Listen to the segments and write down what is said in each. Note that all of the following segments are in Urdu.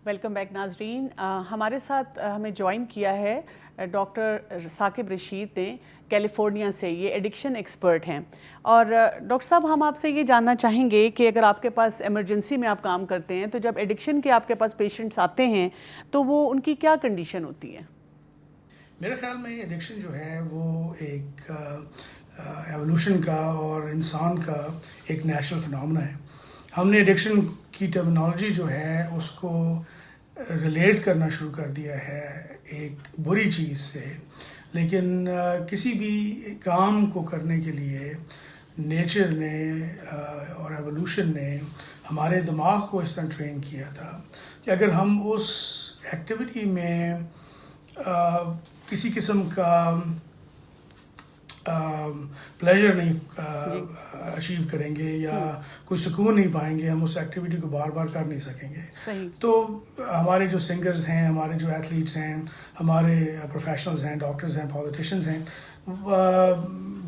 ویلکم بیک ناظرین. ہمارے ساتھ ہمیں جوائن کیا ہے ڈاکٹر ثاقب رشید نے کیلیفورنیا سے. یہ ایڈکشن ایکسپرٹ ہیں. اور ڈاکٹر صاحب ہم آپ سے یہ جاننا چاہیں گے کہ اگر آپ کے پاس ایمرجنسی میں آپ کام کرتے ہیں تو جب ایڈکشن کے آپ کے پاس پیشنٹس آتے ہیں تو وہ ان کی کیا کنڈیشن ہوتی ہے؟ میرے خیال میں ایڈکشن جو ہے وہ ایک ایوولوشن کا اور انسان کا ایک نیچرل فنامنا ہے. ہم نے ایڈکشن کی ٹرمینالوجی جو ہے اس کو ریلیٹ کرنا شروع کر دیا ہے ایک بری چیز سے. لیکن کسی بھی کام کو کرنے کے لیے نیچر نے اور ایوولوشن نے ہمارے دماغ کو اس طرح ٹرین کیا تھا کہ اگر ہم اس ایکٹیویٹی میں کسی قسم کا پلیجر نہیں اچیو کریں گے یا کوئی سکون نہیں پائیں گے، ہم اس ایکٹیویٹی کو بار بار کر نہیں سکیں گے. صحیح. تو ہمارے جو سنگرز ہیں، ہمارے جو ایتھلیٹس ہیں، ہمارے پروفیشنلز ہیں، ڈاکٹرز ہیں، پولیٹیشنز ہیں،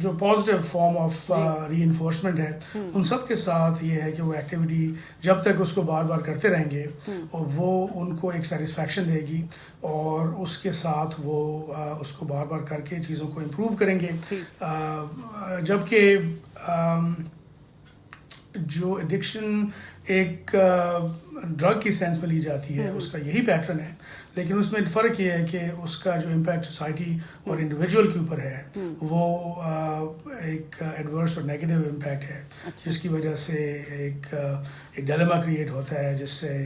جو positive form of reinforcement ہے، ان سب کے ساتھ یہ ہے کہ وہ ایکٹیویٹی جب تک اس کو بار بار کرتے رہیں گے وہ ان کو ایک سیٹسفیکشن دے گی اور اس کے ساتھ وہ اس کو بار بار کر کے چیزوں کو امپروو کریں گے. جبکہ جو ایڈکشن ایک ڈرگ کی سینس میں لی جاتی ہے اس کا یہی پیٹرن ہے، لیکن اس میں فرق یہ ہے کہ اس کا جو امپیکٹ سوسائٹی اور انڈیویجول کے اوپر ہے وہ ایک ایڈورس اور نیگیٹو امپیکٹ ہے، جس کی وجہ سے ایک ڈائلیما کریٹ ہوتا ہے، جس سے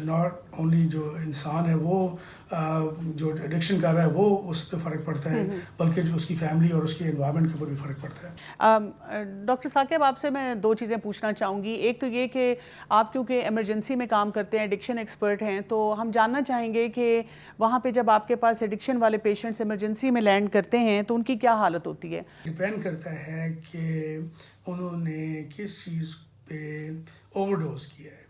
ناٹ اونلی جو انسان ہے وہ جو ایڈکشن کر رہا ہے وہ اس پہ فرق پڑتا ہے، بلکہ جو اس کی فیملی اور اس کے انوائرمنٹ کے اوپر بھی فرق پڑتا ہے. ڈاکٹر ثاقب آپ سے میں دو چیزیں پوچھنا چاہوں گی. ایک تو یہ کہ آپ کیونکہ ایمرجنسی میں کام کرتے ہیں، ایڈکشن ایکسپرٹ ہیں، تو ہم جاننا چاہیں گے کہ وہاں پہ جب آپ کے پاس ایڈکشن والے پیشنٹس ایمرجنسی میں لینڈ کرتے ہیں تو ان کی کیا حالت ہوتی ہے؟ ڈپینڈ کرتا ہے کہ انہوں نے کس چیز پہ اوور ڈوز کیا ہے.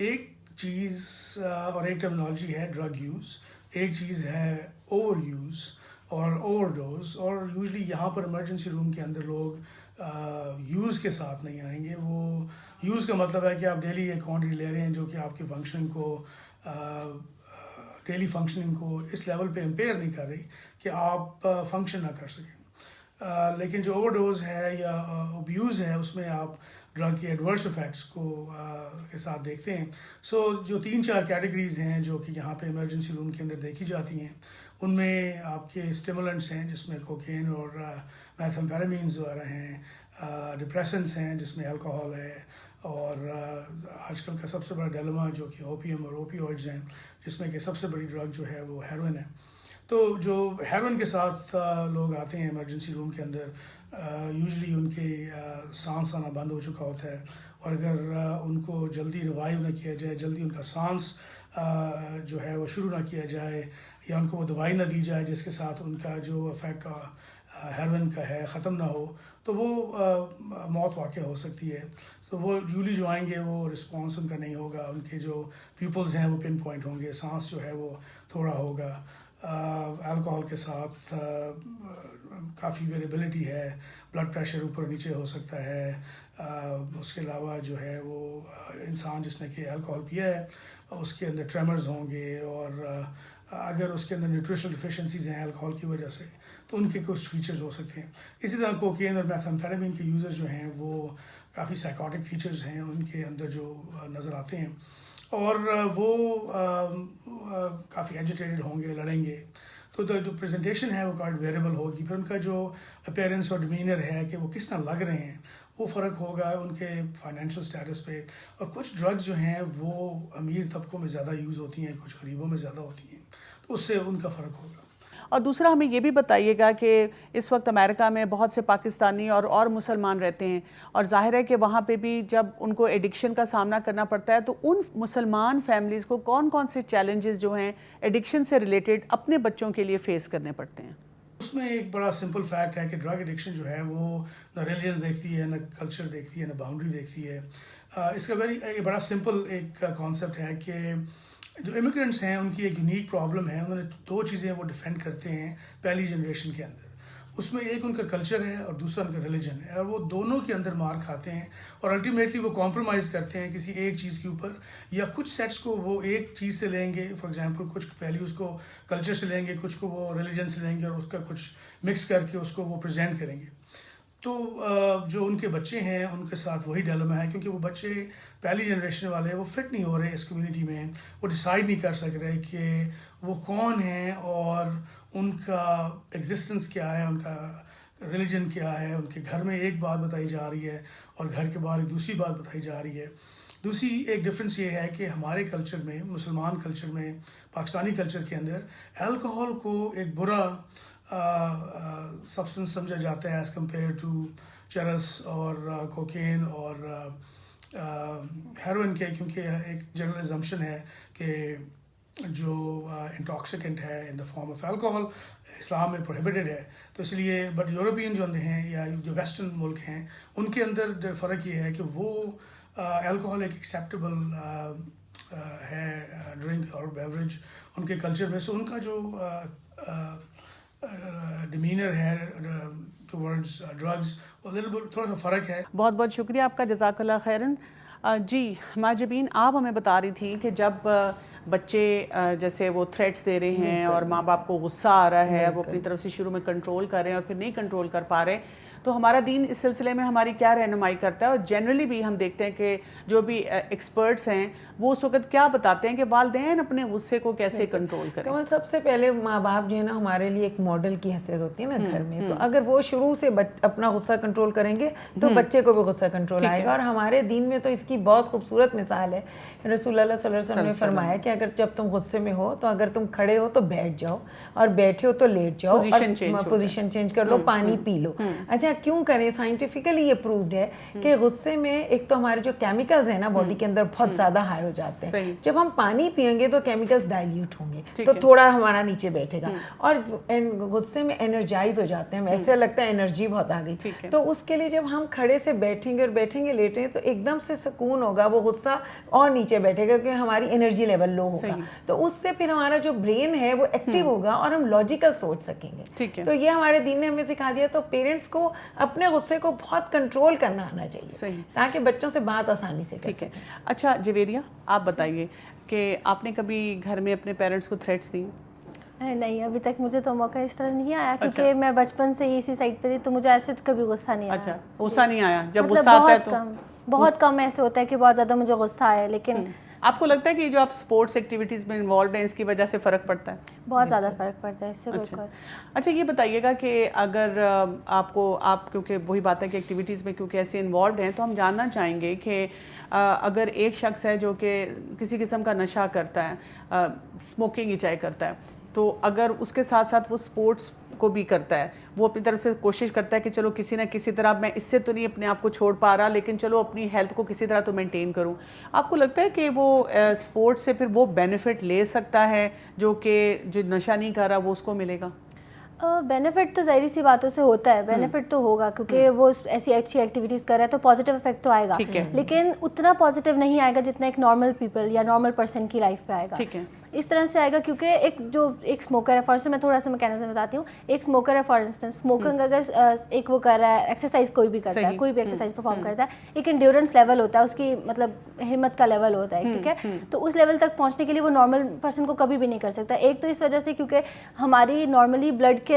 ایک چیز اور ایک ٹرمینالوجی ہے ڈرگ یوز، ایک چیز ہے اوور یوز اور اوور ڈوز. اور یوزلی یہاں پر ایمرجنسی روم کے اندر لوگ یوز کے ساتھ نہیں آئیں گے. وہ یوز کا مطلب ہے کہ آپ ڈیلی ایک کوانٹٹی لے رہے ہیں جو کہ آپ کے فنکشننگ کو ڈیلی فنکشننگ کو اس لیول پہ امپیئر نہیں کر رہی کہ آپ فنکشن نہ کر سکیں. لیکن جو اوور ڈوز ہے یا ابیوز ہے اس میں آپ ڈرگ کے ایڈورس افیکٹس کو کے ساتھ دیکھتے ہیں. سو جو 3-4 کیٹیگریز ہیں جو کہ یہاں پہ ایمرجنسی روم کے اندر دیکھی جاتی ہیں، ان میں آپ کے اسٹیمولنٹس ہیں جس میں کوکین اور میتھمفیٹامینز وغیرہ ہیں، ڈپریسنٹس ہیں جس میں الکوہول ہے، اور آج کل کا سب سے بڑا ڈیلیما جو کہ اوپیم اور اوپیوائڈز ہیں، جس میں کہ سب سے بڑی ڈرگ جو ہے وہ ہیروئن ہے. تو جو ہیروئن کے ساتھ لوگ آتے ہیں ایمرجنسی روم کے اندر، یوزلی ان کے سانس آنا بند ہو چکا ہوتا ہے، اور اگر ان کو جلدی ریوائیو نہ کیا جائے، جلدی ان کا سانس جو ہے وہ شروع نہ کیا جائے، یا ان کو وہ دوائی نہ دی جائے جس کے ساتھ ان کا جو افیکٹ ہیروئن کا ہے ختم نہ ہو، تو وہ موت واقع ہو سکتی ہے. تو وہ یوزلی جو آئیں گے وہ رسپانس ان کا نہیں ہوگا، ان کے جو پیپلز ہیں وہ پن پوائنٹ ہوں گے، سانس جو ہے وہ تھوڑا ہوگا. الکوہول کے ساتھ کافی ویریبلٹی ہے، بلڈ پریشر اوپر نیچے ہو سکتا ہے. اس کے علاوہ جو ہے وہ انسان جس نے کہ الکوہول پیا ہے اس کے اندر ٹریمرز ہوں گے، اور اگر اس کے اندر نیوٹریشنل ڈیفیشنسیز ہیں الکوہول کی وجہ سے تو ان کے کچھ فیچرز ہو سکتے ہیں. اسی طرح کوکین اور میتھمفیٹامین کے یوزر جو ہیں وہ کافی سائیکوٹک فیچرز ہیں ان کے اندر جو نظر آتے ہیں، اور وہ کافی ایجیٹیٹڈ ہوں گے، لڑیں گے. تو جو پریزنٹیشن ہے وہ کافی ویریبل ہوگی. پھر ان کا جو اپیرنس اور ڈیمینر ہے کہ وہ کس طرح لگ رہے ہیں وہ فرق ہوگا ان کے فائنینشیل سٹیٹس پہ. اور کچھ ڈرگز جو ہیں وہ امیر طبقوں میں زیادہ یوز ہوتی ہیں، کچھ غریبوں میں زیادہ ہوتی ہیں، تو اس سے ان کا فرق ہوگا. اور دوسرا ہمیں یہ بھی بتائیے گا کہ اس وقت امریکہ میں بہت سے پاکستانی اور مسلمان رہتے ہیں، اور ظاہر ہے کہ وہاں پہ بھی جب ان کو ایڈکشن کا سامنا کرنا پڑتا ہے تو ان مسلمان فیملیز کو کون کون سے چیلنجز جو ہیں ایڈکشن سے ریلیٹڈ اپنے بچوں کے لیے فیس کرنے پڑتے ہیں؟ اس میں ایک بڑا سمپل فیکٹ ہے کہ ڈرگ ایڈکشن جو ہے وہ نہ ریلیجن دیکھتی ہے، نہ کلچر دیکھتی ہے، نہ باؤنڈری دیکھتی ہے. اس کا بڑا سمپل ایک کانسیپٹ ہے کہ جو امیگرینٹس ہیں ان کی ایک یونیک پرابلم ہے. انہوں نے 2 چیزیں وہ ڈیفینڈ کرتے ہیں پہلی جنریشن کے اندر. اس میں ایک ان کا کلچر ہے اور دوسرا ان کا ریلیجن ہے، اور وہ دونوں کے اندر مار کھاتے ہیں اور الٹیمیٹلی وہ کمپرومائز کرتے ہیں کسی ایک چیز کے اوپر، یا کچھ سیٹس کو وہ ایک چیز سے لیں گے، فار ایگزامپل کچھ ویلیوز کو کلچر سے لیں گے، کچھ کو وہ ریلیجن سے لیں گے اور اس کا کچھ مکس کر کے اس کو وہ پریزنٹ کریں گے. تو جو ان کے بچے ہیں ان کے ساتھ وہی ڈیلما ہے، کیونکہ وہ بچے پہلی جنریشن والے وہ فٹ نہیں ہو رہے اس کمیونٹی میں، وہ ڈیسائیڈ نہیں کر سک رہے کہ وہ کون ہیں اور ان کا ایگزسٹنس کیا ہے، ان کا ریلیجن کیا ہے. ان کے گھر میں ایک بات بتائی جا رہی ہے اور گھر کے باہر ایک دوسری بات بتائی جا رہی ہے. دوسری ایک ڈفرینس یہ ہے کہ ہمارے کلچر میں، مسلمان کلچر میں، پاکستانی کلچر کے اندر الکوہول کو ایک برا سبسٹنس سمجھا جاتا ہے ایز کمپیئر ٹو چرس اور کوکین اور ہیروئن کے، کیونکہ ایک جنرل ازمپشن ہے کہ جو انٹاکسیکنٹ ہے ان دا فارم آف الکوہول اسلام میں پروہیبٹڈ ہے. تو اس لیے بٹ یورپین جو ہیں یا جو ویسٹرن ملک ہیں ان کے اندر فرق یہ ہے کہ وہ الکوہول ایک ایکسیپٹیبل ہے ڈرنک اور بیوریج ان کے کلچر میں. سو ان کا جو ڈیمینر ہے ٹورڈز ڈرگز وہ تھوڑا سا فرق ہے. بہت بہت شکریہ آپ کا، جزاک اللہ خیراً. جی ماجبین، آپ ہمیں بتا رہی تھیں کہ جب بچے جیسے وہ تھریٹس دے رہے ہیں اور ماں باپ کو غصہ آ رہا ہے، وہ اپنی طرف سے شروع میں کنٹرول کر رہے ہیں اور پھر نہیں کنٹرول کر پا رہے، تو ہمارا دین اس سلسلے میں ہماری کیا رہنمائی کرتا ہے؟ اور جنرلی بھی ہم دیکھتے ہیں کہ جو بھی ایکسپرٹس ہیں وہ اس وقت کیا بتاتے ہیں کہ والدین اپنے غصے کو کیسے کنٹرول کریں؟ کمل، سب سے پہلے ماں باپ جو ہے نا ہمارے لیے ایک ماڈل کی حیثیت ہوتی ہے نا گھر میں. تو اگر وہ شروع سے اپنا غصہ کنٹرول کریں گے تو بچے کو بھی غصہ کنٹرول آئے گا. اور ہمارے دین میں تو اس کی بہت خوبصورت مثال ہے. رسول اللہ صلی اللہ علیہ وسلم نے فرمایا کہ اگر جب تم غصے میں ہو تو اگر تم کھڑے ہو تو بیٹھ جاؤ اور بیٹھے ہو تو لیٹ جاؤ، پوزیشن چینج کر لو، پانی پی لو. اچھا کیوں کریں؟ سائنٹیفکلی یہ پرووڈ ہے کہ غصے میں ایک تو ہمارے جو کیمیکلز ہیں نا باڈی کے اندر بہت زیادہ ہائی ہو جاتے ہیں. جب ہم پانی پیئیں گے تو کیمیکلز ڈائلیوٹ ہوں گے تو تھوڑا ہمارا نیچے بیٹھے گا، اور غصے میں انرجائز ہو جاتے ہیں، ایسے لگتا ہے انرجی بہت آ گئی. تو اس کے لیے جب ہم کھڑے سے بیٹھیں گے اور بیٹھیں گے لیٹیں گے تو ایک دم سے سکون ہوگا، وہ غصہ اور نیچے بیٹھے گا کیونکہ ہماری انرجی لیول لو ہوگا. تو اس سے پھر ہمارا جو برین ہے وہ ایکٹیو ہوگا اور ہم لاجیکل سوچ سکیں گے. تو یہ ہمارے دین نے ہمیں سکھا دیا. تو پیرنٹس کو اپنے غصے کو بہت کنٹرول کرنا آنا چاہیے تاکہ بچوں سے بات آسانی سے کر سکیں. اچھا جویریہ، آپ بتائیے کہ آپ نے کبھی گھر میں اپنے پیرنٹس کو تھریٹس دی؟ نہیں، ابھی تک مجھے تو موقع اس طرح نہیں آیا کیونکہ میں بچپن سے اسی سائڈ پہ تھی، تو مجھے ایسے کبھی غصہ نہیں آیا. اچھا، غصہ نہیں آیا؟ جب غصہ آتا ہے تو بہت کم ایسے ہوتا ہے کہ بہت زیادہ مجھے غصہ آیا. لیکن آپ کو لگتا ہے کہ جو آپ اسپورٹس ایکٹیویٹیز میں انوالوڈ ہیں اس کی وجہ سے فرق پڑتا ہے؟ بہت زیادہ فرق پڑتا ہے اس سے. بالکل. اچھا یہ بتائیے گا کہ اگر آپ کیونکہ وہی بات ہے کہ ایکٹیویٹیز میں کیونکہ ایسے انوالوڈ ہیں، تو ہم جاننا چاہیں گے کہ اگر ایک شخص ہے جو کہ کسی قسم کا نشہ کرتا ہے، اسموکنگ ہی چاہے کرتا ہے، تو اگر اس کے ساتھ ساتھ وہ اسپورٹس کو بھی کرتا ہے، وہ اپنی طرف سے کوشش کرتا ہے کہ چلو کسی نہ کسی طرح میں اس سے تو نہیں اپنے آپ کو چھوڑ پا رہا، لیکن چلو اپنی ہیلتھ کو کسی طرح تو مینٹین کروں، آپ کو لگتا ہے کہ وہ اسپورٹس سے پھر وہ بینیفٹ لے سکتا ہے جو کہ جو نشہ نہیں کر رہا وہ اس کو ملے گا؟ بینیفٹ تو ظاہری سی باتوں سے ہوتا ہے، بینیفٹ تو ہوگا کیونکہ وہ ایسی اچھی ایکٹیویٹیز کر رہا ہے تو پازیٹیو افیکٹ تو آئے گا، لیکن اتنا پازیٹیو نہیں آئے گا جتنا ایک نارمل پیپل یا نارمل پرسن کی لائف پہ آئے گا. اس طرح سے آئے گا کیونکہ ایک اسموکر ہے، فار انسٹنس میں تھوڑا سا میکینزم بتاتی ہوں. ایک اسموکر ہے فار انسٹنس، اسموکنگ اگر ایک وہ کر رہا ہے، ایکسرسائز کوئی بھی کرتا ہے، کوئی بھی ایکسرسائز پرفارم کرتا ہے، ایک انڈیورنس لیول ہوتا ہے اس کی، مطلب ہمت کا لیول ہوتا ہے، ٹھیک ہے. تو اس لیول تک پہنچنے کے لیے وہ نارمل پرسن کو کبھی بھی نہیں کر سکتا. ایک تو اس وجہ سے کیونکہ ہماری نارملی بلڈ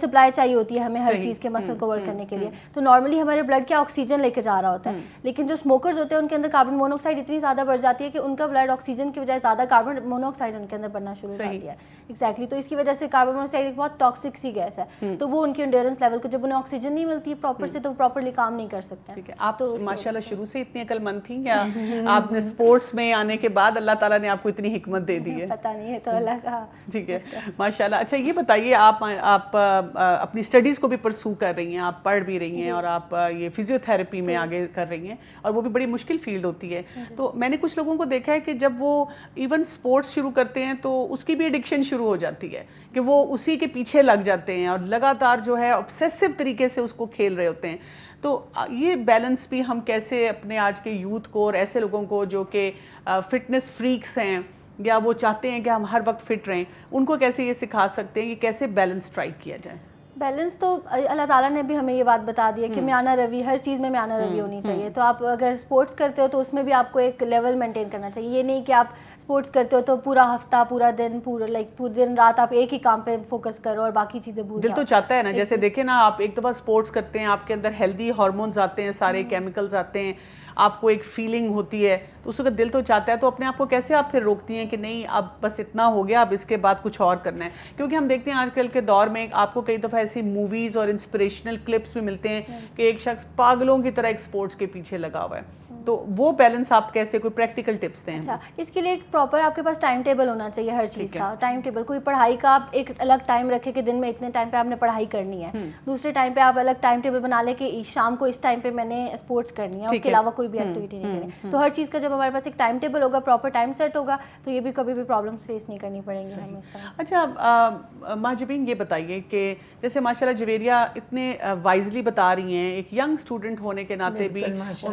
سپلائی چاہیے ہوتی ہے ہمیں ہر چیز کے مسل کو ورک کرنے کے لیے، تو نارملی ہمارے بلڈ کیا آکسیجن لے کے جا رہا ہوتا ہے. لیکن جو اسموکرز ہوتے ہیں ان کے اندر کاربن مونوکسائڈ اتنی زیادہ بڑھ جاتی ہے کہ ان کا بلڈ آکسیجن کی بجائے زیادہ کاربن مونوکسائڈ ان کے اندر بڑھنا شروع ہو جاتی ہے. ایگزیکٹلی. تو اس کی وجہ سے کاربن مونوکسائڈ ایک بہت ٹاکسک سی گیس ہے، تو وہ ان کی انڈیورنس لیول کو، جب انہیں آکسیجن نہیں ملتی ہے پراپر سے تو وہ پراپرلی کام نہیں کر سکتے. ٹھیک ہے. آپ ماشاءاللہ شروع سے اتنی عقل مند تھیں یا آپ نے اسپورٹس میں آنے کے بعد اللہ تعالیٰ نے آپ کو اتنی حکمت دے دی ہے؟ پتہ نہیں ہے تو اللہ کا. ٹھیک ہے ماشاءاللہ. اچھا یہ بتائیے، آپ اپنی اسٹڈیز کو بھی پرسو کر رہی ہیں، آپ پڑھ بھی رہی ہیں اور آپ یہ فزیوتھیراپی میں آگے کر رہی ہیں، اور وہ بھی بڑی مشکل فیلڈ ہوتی ہے. تو میں نے کچھ لوگوں کو دیکھا ہے کہ جب وہ ایون اسپورٹس شروع کرتے ہیں تو اس کی بھی ایڈکشن شروع ہو جاتی ہے کہ وہ اسی کے پیچھے لگ جاتے ہیں اور لگاتار جو ہے obsessive طریقے سے اس کو کھیل رہے ہوتے ہیں. تو یہ بیلنس بھی ہم کیسے اپنے آج کے یوتھ کو اور ایسے لوگوں کو جو کہ فٹنس فریکس ہیں یا وہ چاہتے ہیں کہ ہم ہر وقت فٹ رہیں، ان کو کیسے یہ سکھا سکتے ہیں کہ کیسے بیلنس اسٹرائک کیا جائے؟ بیلنس تو اللہ تعالیٰ نے بھی ہمیں یہ بات بتا دی ہے کہ میانہ روی، ہر چیز میں میانہ روی ہونی چاہیے. تو آپ اگر اسپورٹس کرتے ہو تو اس میں بھی آپ کو ایک لیول مینٹین کرنا چاہیے. یہ نہیں کہ آپ اسپورٹس کرتے ہو تو پورا ہفتہ، پورا دن، پورے دن رات آپ ایک ہی کام پہ فوکس کرو اور باقی چیزیں بھول جاؤ. دل تو چاہتا ہے نا، جیسے دیکھیں نا آپ ایک دفعہ اسپورٹس کرتے ہیں، آپ کے اندر ہیلدی ہارمونز آتے ہیں، سارے کیمیکلز آتے ہیں، آپ کو ایک فیلنگ ہوتی ہے، تو اس وقت دل تو چاہتا ہے. تو اپنے آپ کو کیسے آپ پھر روکتی ہیں کہ نہیں اب بس اتنا ہو گیا، اب اس کے بعد کچھ اور کرنا ہے؟ کیونکہ ہم دیکھتے ہیں آج کل کے دور میں آپ کو کئی دفعہ ایسی موویز اور انسپریشنل کلپس بھی ملتے ہیں کہ ایک شخص پاگلوں کی طرح ایک اسپورٹس کے پیچھے لگا ہوا ہے. تو وہ بیلنس آپ کیسے، کوئی پریکٹیکل ٹپس دیں؟ اچھا، اس کے لیے ایک پراپر آپ کے پاس ٹائم ٹیبل ہونا چاہیے ہر چیز کا. ٹائم ٹیبل، کوئی پڑھائی کا آپ ایک الگ ٹائم رکھیں کہ دن میں اتنے ٹائم پہ آپ نے پڑھائی کرنی ہے. دوسرے ٹائم پہ آپ الگ ٹائم ٹیبل بنا لیں کہ شام کو اس ٹائم پہ میں نے اسپورٹس کرنی ہے، اس کے علاوہ کوئی بھی ایکٹیویٹی نہیں کرنی. تو ہر چیز کا جب ہمارے پاس ایک ٹائم ٹیبل ہوگا، پراپر ٹائم سیٹ ہوگا، تو یہ بھی کبھی بھی پرابلمس فیس نہیں کرنی پڑیں گی ہمیں. اچھا ماجبین، یہ بتائیے کہ جیسے ماشاء اللہ جویریہ اتنے وائزلی بتا رہی ہیں، ایک ینگ اسٹوڈنٹ ہونے کے ناطے بھی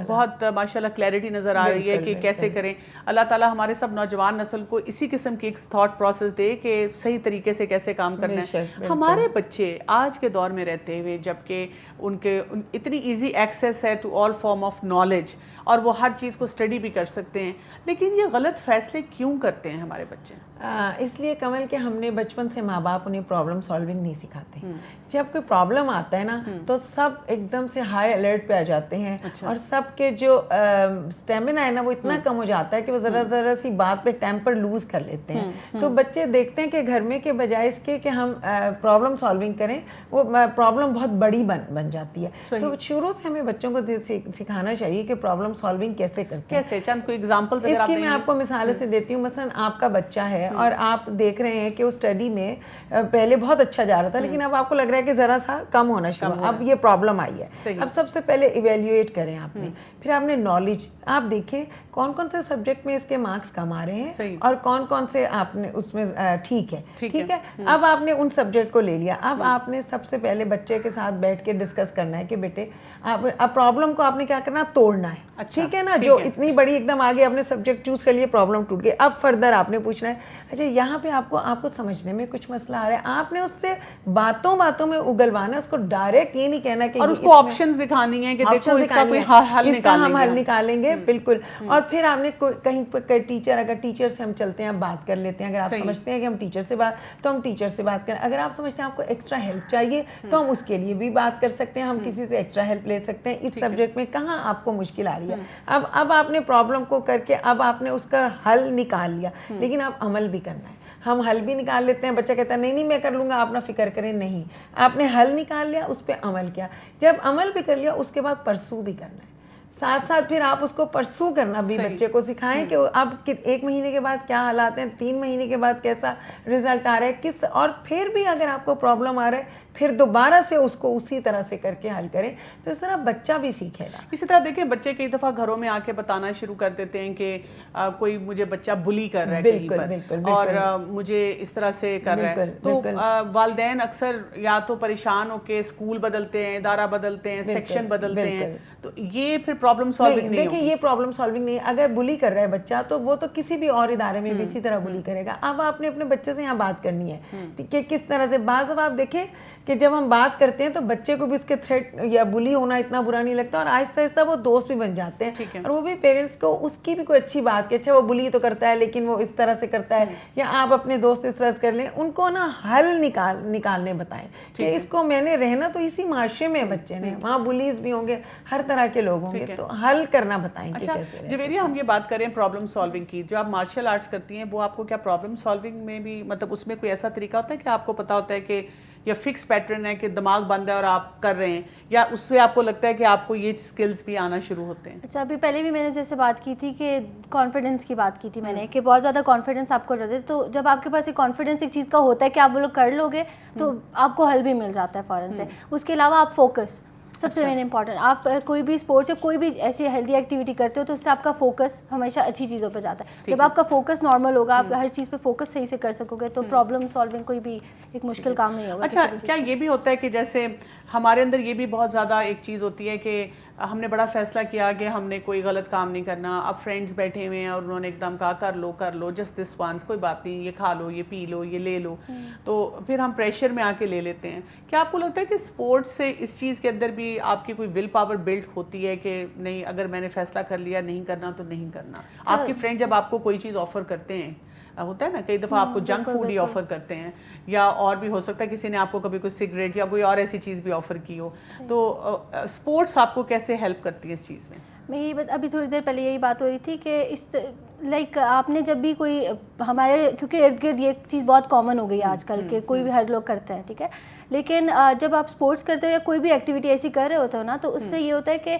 بہت ماشاء اللہ کلیئرٹی نظر آ رہی ہے کہ کیسے کریں. اللہ تعالیٰ ہمارے سب نوجوان نسل کو اسی قسم کی ایک تھاٹ پروسیس دے کہ صحیح طریقے سے کیسے کام کرنا ہے. ہمارے بچے آج کے دور میں رہتے ہوئے، جبکہ ان کے اتنی ایزی ایکسیس ہے to all form of knowledge, اور وہ ہر چیز کو اسٹڈی بھی کر سکتے ہیں، لیکن یہ غلط فیصلے کیوں کرتے ہیں ہمارے بچے؟ اس لیے کمل کہ ہم نے بچپن سے ماں باپ انہیں پرابلم سالونگ نہیں سکھاتے. جب کوئی پرابلم آتا ہے نا تو سب ایک دم سے ہائی الرٹ پہ آ جاتے ہیں، اور سب کے جو اسٹیمنا ہے نا وہ اتنا کم ہو جاتا ہے کہ وہ ذرا سی بات پہ ٹیمپر لوز کر لیتے ہیں. تو بچے دیکھتے ہیں کہ گھر میں کے بجائے اس کے کہ ہم پرابلم سالونگ کریں، وہ پرابلم بہت بڑی بن جاتی ہے. تو شروع سے ہمیں بچوں کو سکھانا چاہیے کہ پرابلم سالونگ کیسے کرتے ہیں. کیسے؟ چند کوئی ایگزامپل اس کی میں آپ کو مثالیں سے دیتی ہوں. مثلا آپ کا بچہ ہے اور آپ دیکھ رہے ہیں کہ وہ اسٹڈی میں پہلے بہت اچھا جا رہا تھا، لیکن اب آپ کو لگ رہا ہے کہ ذرا سا کم ہونا شروع، اب یہ پرابلم آئی ہے. اب سب سے پہلے ایویلیویٹ کریں آپ نے، پھر آپ نے نالج، آپ دیکھیں کون کون سے سبجیکٹ میں اس کے مارکس کم آ رہے ہیں اور کون سے آپ نے اس میں ٹھیک ہے. اب آپ نے ان سبجیکٹ کو لے لیا. اب آپ نے سب سے پہلے بچے کے ساتھ بیٹھ کے ڈسکس کرنا ہے کہ بیٹے اب پرابلم کو آپ نے کیا کرنا، توڑنا ہے. ٹھیک ہے نا، جو اتنی بڑی ایک دم آگے آپ نے سبجیکٹ چوز کر لیے، پرابلم ٹوٹ گئی. اب فردر آپ نے پوچھنا ہے اچھا یہاں پہ آپ کو سمجھنے میں کچھ مسئلہ آ رہا ہے، آپ نے اس سے باتوں میں اگلوانا ہے. اس کو ڈائریکٹ یہ نہیں کہنا کہ، اور اس کو آپشنز دکھانی ہے کہ دیکھو اس کا کوئی حل نکالیں گے. بالکل. اور پھر آپ نے کہیں ٹیچر، اگر ٹیچر سے ہم چلتے ہیں بات کر لیتے ہیں، اگر آپ سمجھتے ہیں کہ ہم ٹیچر سے بات کریں. اگر آپ سمجھتے ہیں آپ کو ایکسٹرا ہیلپ چاہیے تو ہم اس کے لیے بھی بات کر سکتے ہیں، ہم کسی سے ایکسٹرا ہیلپ لے سکتے ہیں. اس سبجیکٹ میں کہاں آپ کو مشکل آ رہی ہے، اب آپ نے پرابلم کو کر کے اب آپ نے اس کا حل نکال لیا، لیکن اب عمل بھی کرنا ہے. ہم حل بھی نکال لیتے ہیں، بچہ کہتا ہے نہیں میں کر لوں گا، آپ نہ فکر کریں. نہیں، آپ نے حل نکال لیا، اس پہ عمل کیا. جب عمل بھی کر لیا اس کے بعد پرسو بھی کرنا ہے. ساتھ پھر آپ اس کو پرسو کرنا بھی بچے کو سکھائیں کہ اب 1 مہینے کے بعد کیا حالات ہیں، 3 مہینے کے بعد کیسا رزلٹ آ رہا ہے، اور پھر بھی اگر آپ کو پرابلم آ رہا ہے پھر دوبارہ سے اس کو اسی طرح سے کر کے حل کریں. تو اس طرح بچہ بھی سیکھے گا. اسی طرح دیکھیں بچے کئی دفعہ گھروں میں آ کے بتانا شروع کر دیتے ہیں کہ کوئی مجھے بچہ بلی کر رہا ہے کہیں پر، اور مجھے اس طرح سے کر رہا ہے. تو والدین اکثر یا تو پریشان ہو کے اسکول بدلتے ہیں، ادارہ بدلتے ہیں، سیکشن بدلتے ہیں. تو یہ پھر پرابلم سالونگ نہیں. دیکھیں یہ پرابلم سالونگ نہیں. اگر بلی کر رہا ہے بچہ تو وہ تو کسی بھی اور ادارے میں بھی اسی طرح بلی کرے گا. اب آپ نے اپنے بچے سے یہاں بات کرنی ہے کہ کس طرح سے. بعض اب آپ دیکھیں کہ جب ہم بات کرتے ہیں تو بچے کو بھی اس کے تھریٹ یا بلی ہونا اتنا برا نہیں لگتا، اور آہستہ آہستہ وہ دوست بھی بن جاتے ہیں. اور وہ بھی پیرنٹس کو اس کی بھی کوئی اچھی بات کہ اچھا وہ بلی تو کرتا ہے لیکن وہ اس طرح سے کرتا ہے، یا آپ اپنے دوست اس طرح سے کر لیں. ان کو نا حل نکالنے بتائیں کہ اس کو میں نے رہنا تو اسی معاشرے میں، بچے نے وہاں بلیز بھی ہوں گے، ہر طرح کے لوگ ہوں گے، تو حل کرنا بتائیں کہ کیسے. جویریہ ہم یہ بات کریں پرابلم سالونگ کی، جو آپ مارشل آرٹس کرتی ہیں وہ آپ کو کیا پرابلم سالونگ میں بھی مطلب اس میں کوئی ایسا طریقہ ہوتا ہے کہ آپ کو پتا ہوتا ہے کہ یا فکس پیٹرن ہے کہ دماغ بند ہے اور آپ کر رہے ہیں، یا اس سے آپ کو لگتا ہے کہ آپ کو یہ سکلز بھی آنا شروع ہوتے ہیں؟ اچھا، ابھی پہلے بھی میں نے جیسے بات کی تھی کہ کانفیڈنس کی بات کی تھی میں نے، کہ بہت زیادہ کانفیڈنس آپ کو رہتا ہے. تو جب آپ کے پاس ایک کانفیڈنس ایک چیز کا ہوتا ہے کہ آپ وہ لوگ کر لو گے تو آپ کو حل بھی مل جاتا ہے فوراً سے. اس کے علاوہ آپ فوکس، سب سے مین امپورٹنٹ. آپ کوئی بھی اسپورٹس یا کوئی بھی ایسی ہیلدی ایکٹیویٹی کرتے ہو تو اس سے آپ کا فوکس ہمیشہ اچھی چیزوں پہ جاتا ہے. جب آپ کا فوکس نارمل ہوگا، آپ ہر چیز پہ فوکس صحیح سے کر سکو گے تو پرابلم سالونگ کوئی بھی ایک مشکل کام نہیں ہوگا. اچھا کیا یہ بھی ہوتا ہے کہ جیسے ہمارے اندر یہ بھی بہت زیادہ ایک چیز ہوتی ہے کہ ہم نے بڑا فیصلہ کیا کہ ہم نے کوئی غلط کام نہیں کرنا, اب فرینڈز بیٹھے ہوئے ہیں اور انہوں نے ایک دم کہا کر لو جسٹ دس وانس, کوئی بات نہیں, یہ کھا لو, یہ پی لو, یہ لے لو, تو پھر ہم پریشر میں آ کے لے لیتے ہیں. کیا آپ کو لگتا ہے کہ اسپورٹس سے اس چیز کے اندر بھی آپ کی کوئی ول پاور بلڈ ہوتی ہے کہ نہیں اگر میں نے فیصلہ کر لیا نہیں کرنا تو نہیں کرنا؟ آپ کے فرینڈ جب آپ کو کوئی چیز آفر کرتے ہیں, ہوتا ہے نا کئی دفعہ آپ کو جنک فوڈ ہی آفر کرتے ہیں, یا اور بھی ہو سکتا ہے کسی نے آپ کو کبھی کوئی سگریٹ یا کوئی اور ایسی چیز بھی آفر کی ہو, تو اسپورٹس آپ کو کیسے ہیلپ کرتی ہے اس چیز میں؟ میں یہی ابھی تھوڑی دیر پہلے یہی بات ہو رہی تھی کہ اس لائک آپ نے جب بھی کوئی ہمارے کیونکہ ارد گرد یہ چیز بہت کامن ہو گئی ہے آج کل کہ کوئی بھی ہر لوگ کرتے ہیں, ٹھیک ہے, لیکن جب آپ اسپورٹس کرتے ہو یا کوئی بھی ایکٹیویٹی ایسی کر رہے ہوتے ہو نا, تو اس سے یہ ہوتا ہے کہ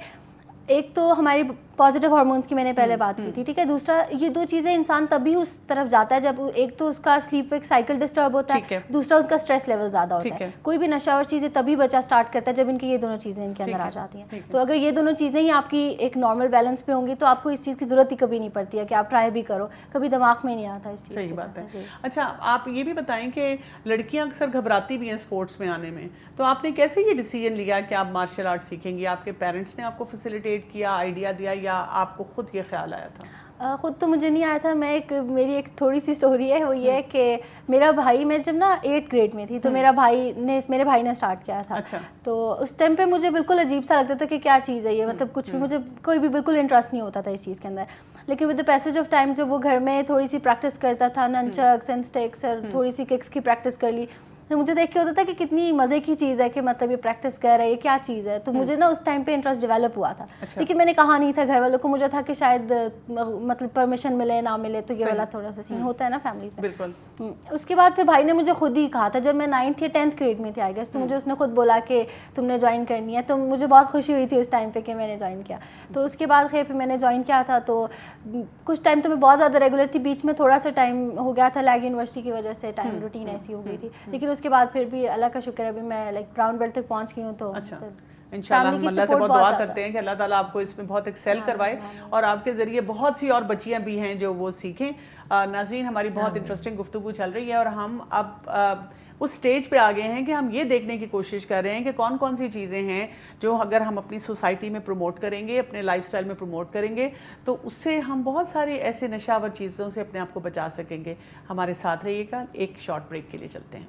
ایک تو ہماری پازیٹیو ہارمونس کی میں نے پہلے بات کی تھی, ٹھیک ہے, دوسرا یہ دو چیزیں انسان تبھی اس طرف جاتا ہے جب ایک تو اس کا سلیپ ویک سائیکل ڈسٹرب ہوتا ہے, دوسرا اس کا اسٹریس لیول زیادہ ہوتا ہے. کوئی بھی نشہ اور چیزیں تبھی بچہ اسٹارٹ کرتا ہے جب ان کی یہ دونوں چیزیں ان کے اندر آ جاتی ہیں. تو اگر یہ دونوں چیزیں ہی آپ کی ایک نارمل بیلنس پہ ہوں گی تو آپ کو اس چیز کی ضرورت ہی کبھی نہیں پڑتی ہے کہ آپ ٹرائی بھی کرو, کبھی دماغ میں نہیں آتا اس چیز. صحیح بات ہے. اچھا آپ یہ بھی بتائیں کہ لڑکیاں اکثر گھبراتی بھی ہیں اسپورٹس میں آنے میں, تو آپ نے کیسے یہ ڈیسیجن لیا کہ آپ مارشل آرٹ سیکھیں گی؟ آپ کے پیرنٹس نے آپ کو فیسیلیٹیٹ کیا, آئیڈیا دیا, یا آپ کو خود یہ خیال آیا تھا؟ خود تو مجھے نہیں آیا تھا. میری ایک تھوڑی سی سٹوری ہے, وہ یہ ہے کہ میرا بھائی, میں جب نا 8th گریڈ میں تھی تو میرے بھائی نے اسٹارٹ کیا تھا. تو اس ٹائم پہ مجھے بالکل عجیب سا لگتا تھا کہ کیا چیز ہے یہ, مطلب کچھ بھی مجھے کوئی بھی بالکل انٹرسٹ نہیں ہوتا تھا اس چیز کے اندر. لیکن with the passage of time جب وہ گھر میں تھوڑی سی پریکٹس کرتا تھا, ننچکس اینڈ اسٹکس اور تھوڑی سی ککس کی پریکٹس کر لی, تو مجھے دیکھ کے ہوتا تھا کہ کتنی مزے کی چیز ہے کہ مطلب یہ پریکٹس کر رہا ہے, یہ کیا چیز ہے. تو مجھے نا اس ٹائم پہ انٹرسٹ ڈیولپ ہوا تھا, لیکن میں نے کہا نہیں تھا گھر والوں کو. مجھے تھا کہ شاید مطلب پرمیشن ملے نہ ملے, تو یہ والا تھوڑا سا سین ہوتا ہے نا فیملیز میں. بالکل. اس کے بعد پھر بھائی نے مجھے خود ہی کہا تھا جب میں 9th یا 10th گریڈ میں تھی آئی گیس, تو مجھے اس نے خود بولا کہ تم نے جوائن کرنی ہے. تو مجھے بہت خوشی ہوئی تھی اس ٹائم پہ کہ میں نے جوائن کیا. تو اس کے بعد خیر پھر میں نے جوائن کیا تھا. تو کچھ ٹائم تو میں بہت زیادہ ریگولر تھی, بیچ میں تھوڑا سا ٹائم ہو گیا تھا لیگ یونیورسٹی کی وجہ سے, ٹائم روٹین ایسی ہو گئی تھی. لیکن اس کے بعد پھر بھی اللہ کا شکر ہے ابھی میں لائک براؤن بیلٹ تک پہنچ گئی ہوں. تو انشاءاللہ ہم اللہ سے بہت دعا کرتے ہیں کہ اللہ تعالیٰ آپ کو اس میں بہت ایکسیل کروائے اور آپ کے ذریعے بہت سی اور بچیاں بھی ہیں جو وہ سیکھیں. ناظرین, ہماری بہت انٹرسٹنگ گفتگو چل رہی ہے اور ہم اب اس سٹیج پہ آ گئے ہیں کہ ہم یہ دیکھنے کی کوشش کر رہے ہیں کہ کون کون سی چیزیں ہیں جو اگر ہم اپنی سوسائٹی میں پروموٹ کریں گے, اپنے لائف سٹائل میں پروموٹ کریں گے, تو اس سے ہم بہت سارے ایسے نشہ آور چیزوں سے اپنے آپ کو بچا سکیں گے. ہمارے ساتھ رہیے گا, ایک شارٹ بریک کے لیے چلتے ہیں.